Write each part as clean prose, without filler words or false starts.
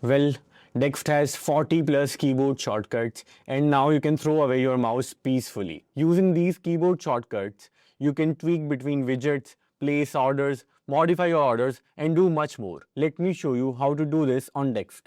Well, DEXT has 40 plus keyboard shortcuts, and now you can throw away your mouse peacefully. Using these keyboard shortcuts, you can tweak between widgets, place orders, modify your orders, and do much more. Let me show you how to do this on DEXT.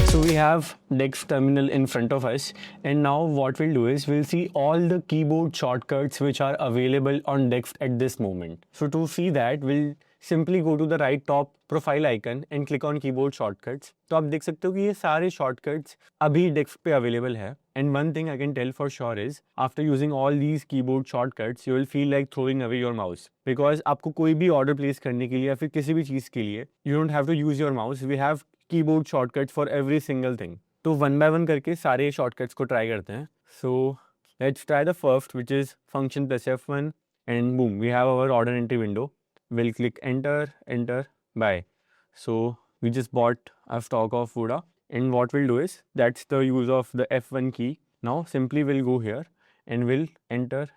So we have DEXT terminal in front of us, and now what we'll do is we'll see all the keyboard shortcuts which are available on DEXT at this moment. So to see that, we'll simply go to the right top profile icon and click on keyboard shortcuts. तो आप देख सकते हो कि ये सारे shortcuts अभी DEXT पे available है. And one thing I can tell for sure is after using all these keyboard shortcuts, you will feel like throwing away your mouse because आपको कोई भी order place करने के लिए या फिर किसी भी चीज़ के लिए you don't have to use your mouse. We have keyboard shortcuts for every single thing. तो one by one करके सारे shortcuts को try करते हैं. So let's try the first, which is function plus F1, and boom, we have our order entry window. We'll click enter, buy. So we just bought a stock of Voda, and what we'll do is that's the use of the F1 key. Now simply we'll go here and we'll enter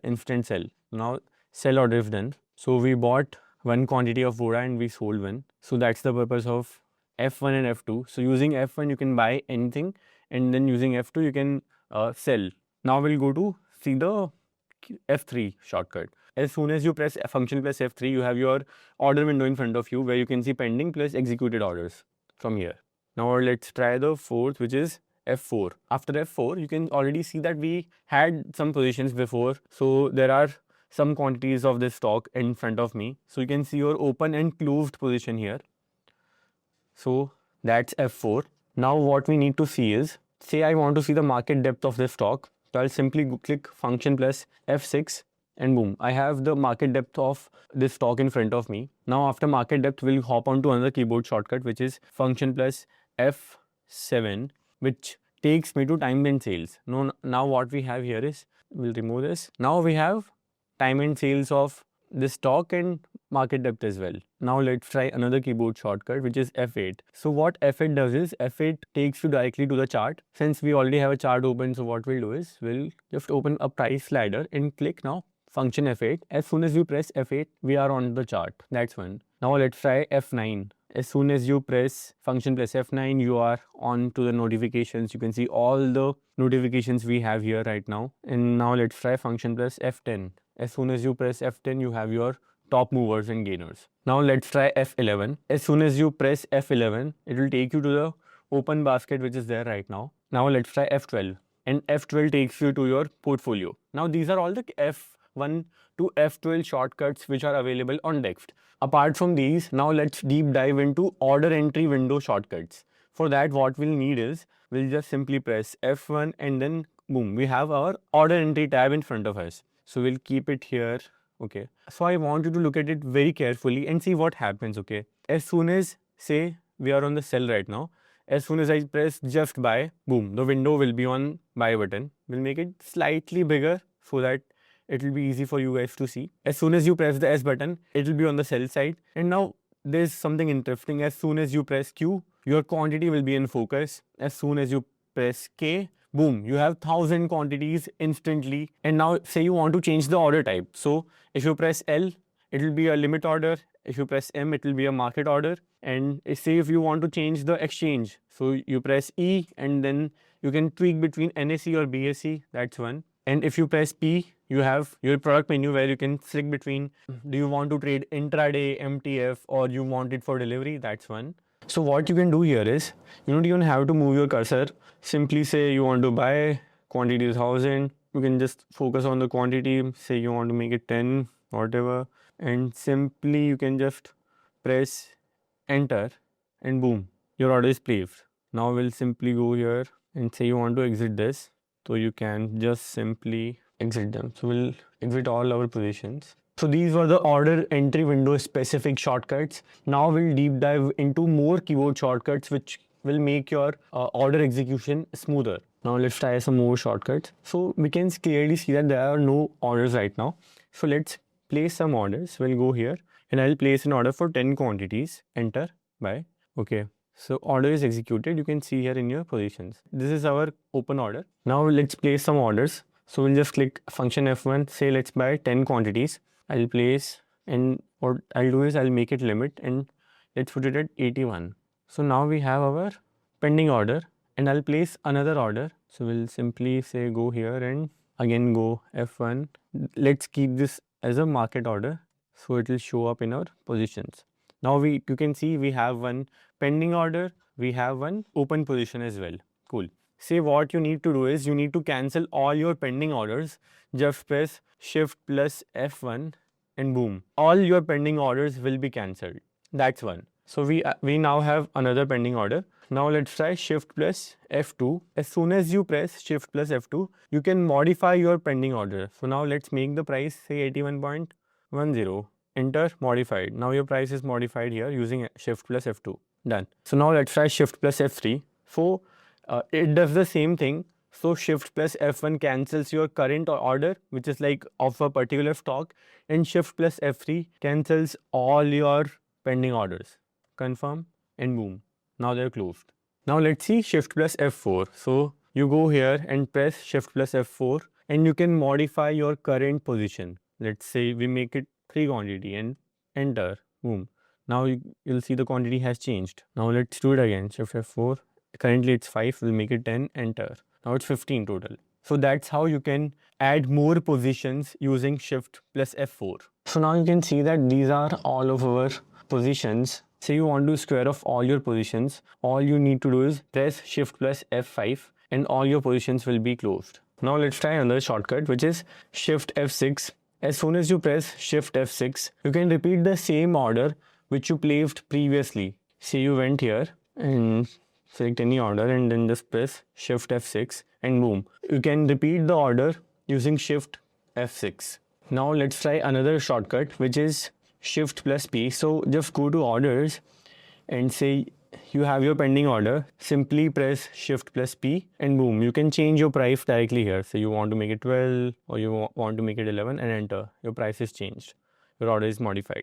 instant sell. Now sell order is done. So we bought one quantity of Voda and we sold one. So that's the purpose of F1 and F2. So using F1 you can buy anything, and then using F2 you can sell. Now we'll go to see the F3 shortcut. As soon as you press function plus F3, you have your order window in front of you where you can see pending plus executed orders from here. Now let's try the fourth, which is F4. After F4, you can already see that we had some positions before. So there are some quantities of this stock in front of me. So you can see your open and closed position here. So that's F4. Now what we need to see is, say I want to see the market depth of this stock. So I'll simply click function plus F6 and boom, I have the market depth of this stock in front of me. Now after market depth, we'll hop on to another keyboard shortcut, which is function plus F7, which takes me to time and sales. Now what we have here is, we'll remove this. Now we have time and sales of this stock and market depth as well. Now let's try another keyboard shortcut, which is F8. So what F8 does is, F8 takes you directly to the chart. Since we already have a chart open, so what we'll do is, we'll just open a price slider and click now function F8. As soon as you press F8, we are on the chart. That's one. Now let's try F9. As soon as you press function plus F9, you are on to the notifications. You can see all the notifications we have here right now. And now let's try function plus F10. As soon as you press F10, you have your top movers and gainers. Now let's try F11. As soon as you press F11, it will take you to the open basket which is there right now. Now let's try F12. And F12 takes you to your portfolio. Now these are all the F1 to F12 shortcuts which are available on DEXT. Apart from these, now let's deep dive into order entry window shortcuts. For that, what we'll need is, we'll just simply press F1 and then boom, we have our order entry tab in front of us. So we'll keep it here. Okay. So I want you to look at it very carefully and see what happens. Okay. As soon as, say, we are on the sell right now, as soon as I press just buy, boom, the window will be on buy button. We'll make it slightly bigger so that it will be easy for you guys to see. As soon as you press the S button, it will be on the sell side. And now there's something interesting. As soon as you press Q, your quantity will be in focus. As soon as you press K, boom, you have 1,000 quantities instantly. And now say you want to change the order type. So if you press L, it will be a limit order. If you press M, it will be a market order. And say if you want to change the exchange, so you press E and then you can tweak between NSE or BSE. That's one. And if you press P, you have your product menu where you can select between, do you want to trade intraday, MTF, or you want it for delivery? That's one. So what you can do here is, you don't even have to move your cursor. Simply say you want to buy, quantity is 1,000. You can just focus on the quantity. Say you want to make it 10, whatever. And simply you can just press enter and boom, your order is placed. Now we'll simply go here and say you want to exit this. So you can just simply exit them. So we'll exit all our positions. So these were the order entry window specific shortcuts. Now we'll deep dive into more keyboard shortcuts which will make your order execution smoother. Now let's try some more shortcuts. So we can clearly see that there are no orders right now. So let's place some orders. We'll go here and I'll place an order for 10 quantities. Enter, buy. Okay. So order is executed. You can see here in your positions. This is our open order. Now let's place some orders. So we'll just click function F1, say let's buy 10 quantities. I'll place, and what I'll do is I'll make it limit and let's put it at 81. So now we have our pending order and I'll place another order. So we'll simply say go here and again go F1. Let's keep this as a market order so it will show up in our positions. Now you can see we have one pending order, we have one open position as well. Cool. Say what you need to do is you need to cancel all your pending orders. Just press Shift plus F1 and boom, all your pending orders will be cancelled. That's one. So we now have another pending order. Now let's try Shift plus F2. As soon as you press Shift plus F2, you can modify your pending order. So now let's make the price say 81.10. Enter modified. Now your price is modified here using Shift plus F2. Done. So now let's try Shift plus F3. So it does the same thing. So Shift plus F1 cancels your current order, which is like of a particular stock, and Shift plus F3 cancels all your pending orders. Confirm and boom. Now they're closed. Now let's see Shift plus F4. So you go here and press Shift plus F4 and you can modify your current position. Let's say we make it 3 quantity and enter. Boom. Now you'll see the quantity has changed. Now let's do it again. Shift F4. Currently it's 5. We'll make it 10. Enter. Now it's 15 total. So that's how you can add more positions using Shift plus F4. So now you can see that these are all of our positions. Say you want to square off all your positions. All you need to do is press Shift plus F5 and all your positions will be closed. Now let's try another shortcut, which is Shift F6. As soon as you press Shift F6, you can repeat the same order which you placed previously. Say you went here and select any order and then just press Shift F6 and boom. You can repeat the order using Shift F6. Now let's try another shortcut, which is Shift plus P. So just go to orders and say you have your pending order. Simply press Shift plus P and boom. You can change your price directly here. So you want to make it 12 or you want to make it 11 and enter. Your price is changed. Your order is modified.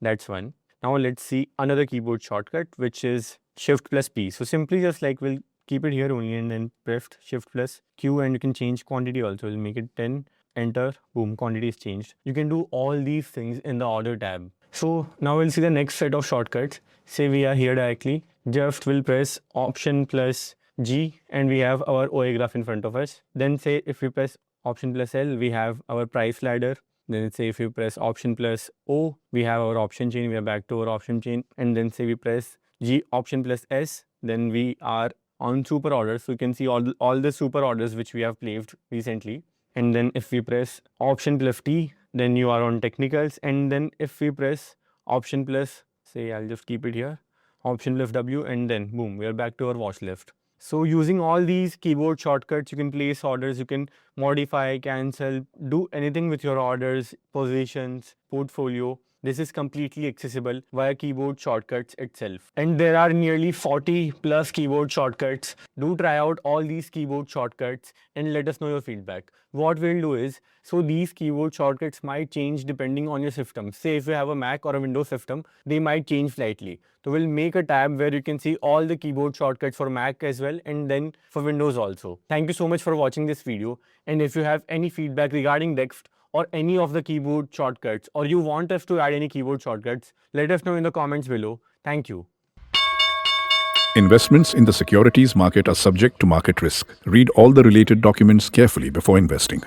That's one. Now let's see another keyboard shortcut, which is Shift plus P. So simply just like we'll keep it here only and then press Shift plus Q and you can change quantity also. We'll make it 10, enter, boom, quantity is changed. You can do all these things in the order tab. So now we'll see the next set of shortcuts. Say we are here directly, just we'll press Option plus G and we have our OA graph in front of us. Then say if we press Option plus L, we have our price ladder. Then say if you press Option plus O, we have our option chain, we are back to our option chain. And then say we press G Option plus S, then we are on super orders. So you can see all the super orders which we have placed recently. And then if we press Option plus T, then you are on technicals. And then if we press Option plus, say I'll just keep it here, Option plus W, and then boom, we are back to our watch list. So using all these keyboard shortcuts, you can place orders, you can modify, cancel, do anything with your orders, positions, portfolio. This is completely accessible via keyboard shortcuts itself. And there are nearly 40 plus keyboard shortcuts. Do try out all these keyboard shortcuts and let us know your feedback. What we'll do is, so these keyboard shortcuts might change depending on your system. Say if you have a Mac or a Windows system, they might change slightly. So we'll make a tab where you can see all the keyboard shortcuts for Mac as well and then for Windows also. Thank you so much for watching this video. And if you have any feedback regarding DEXT or any of the keyboard shortcuts, or you want us to add any keyboard shortcuts, let us know in the comments below. Thank you. Investments in the securities market are subject to market risk. Read all the related documents carefully before investing.